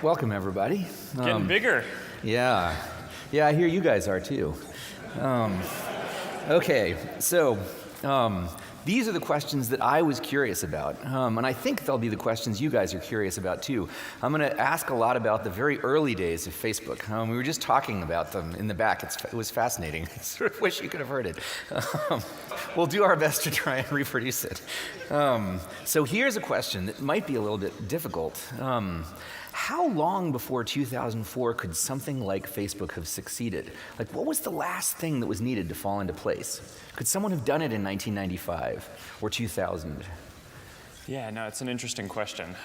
Welcome, everybody. Getting bigger. Yeah. Yeah, I hear you guys are too. Okay, so these are the questions that I was curious about, and I think they'll be the questions you guys are curious about too. I'm going to ask a lot about the very early days of Facebook. We were just talking about them in the back. It was fascinating. I sort of wish you could have heard it. We'll do our best to try and reproduce it. So here's a question that might be a little bit difficult. How long before 2004 could something like Facebook have succeeded? Like, what was the last thing that was needed to fall into place? Could someone have done it in 1995 or 2000? Yeah, no, it's an interesting question.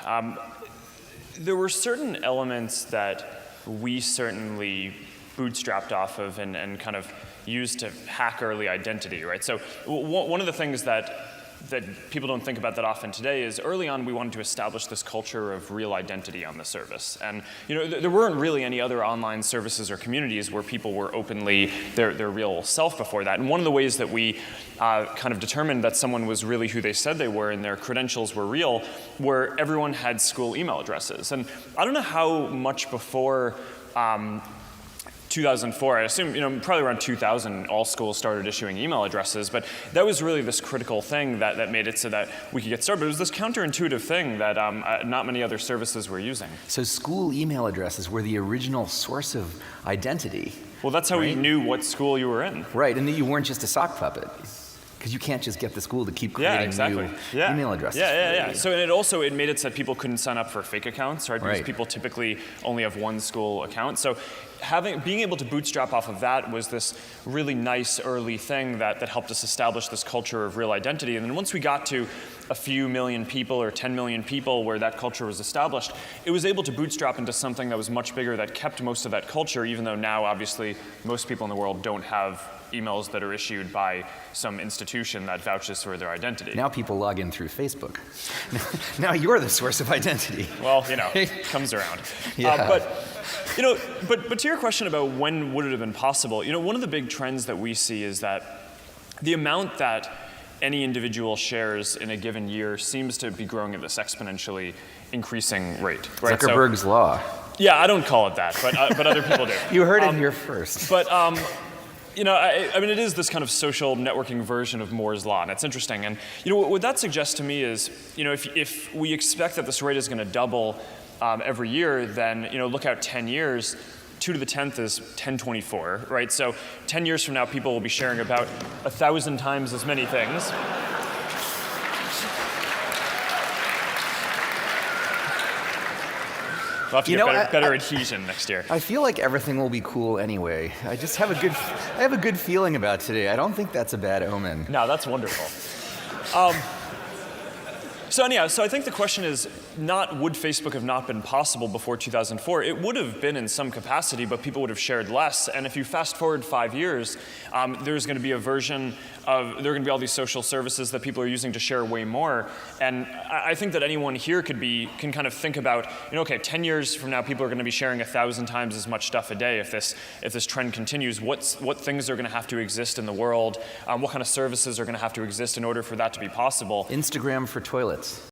There were certain elements that we certainly bootstrapped off of and kind of used to hack early identity, right? So one of the things that people don't think about that often today is early on we wanted to establish this culture of real identity on the service. And there weren't really any other online services or communities where people were openly their real self before that. And one of the ways that we kind of determined that someone was really who they said they were and their credentials were real were everyone had school email addresses. And I don't know how much before 2004, I assume, probably around 2000, all schools started issuing email addresses, but that was really this critical thing that made it so that we could get started. But it was this counterintuitive thing that not many other services were using. So school email addresses were the original source of identity. Well, that's how we knew what school you were in. Right, and that you weren't just a sock puppet. Because you can't just get the school to keep creating new email addresses. Yeah. So it made it so that people couldn't sign up for fake accounts, right? Because people typically only have one school account. So being able to bootstrap off of that was this really nice early thing that helped us establish this culture of real identity. And then once we got to a few million people or 10 million people where that culture was established, it was able to bootstrap into something that was much bigger that kept most of that culture, even though now obviously most people in the world don't have emails that are issued by some institution that vouches for their identity. Now people log in through Facebook. Now you're the source of identity. Well, it comes around. Yeah. But to your question about when would it have been possible, one of the big trends that we see is that the amount that any individual shares in a given year seems to be growing at this exponentially increasing rate. Right? Zuckerberg's law. Yeah, I don't call it that, but other people do. You heard it here first. But it is this kind of social networking version of Moore's law, and it's interesting. And what that suggests to me is, if we expect that this rate is going to double every year, then look out 10 years. 2 to the 10th is 1024, right? So 10 years from now, people will be sharing about 1,000 times as many things. We'll have to get better adhesion next year. I feel like everything will be cool anyway. I just have a good feeling about today. I don't think that's a bad omen. No, that's wonderful. So I think the question is not would Facebook have not been possible before 2004. It would have been in some capacity, but people would have shared less. And if you fast forward 5 years, there's going to be a version of, there are going to be all these social services that people are using to share way more. And I think that anyone here can kind of think about, 10 years from now, people are going to be sharing 1,000 times as much stuff a day. If this trend continues, what things are going to have to exist in the world? What kind of services are going to have to exist in order for that to be possible? Instagram for toilets.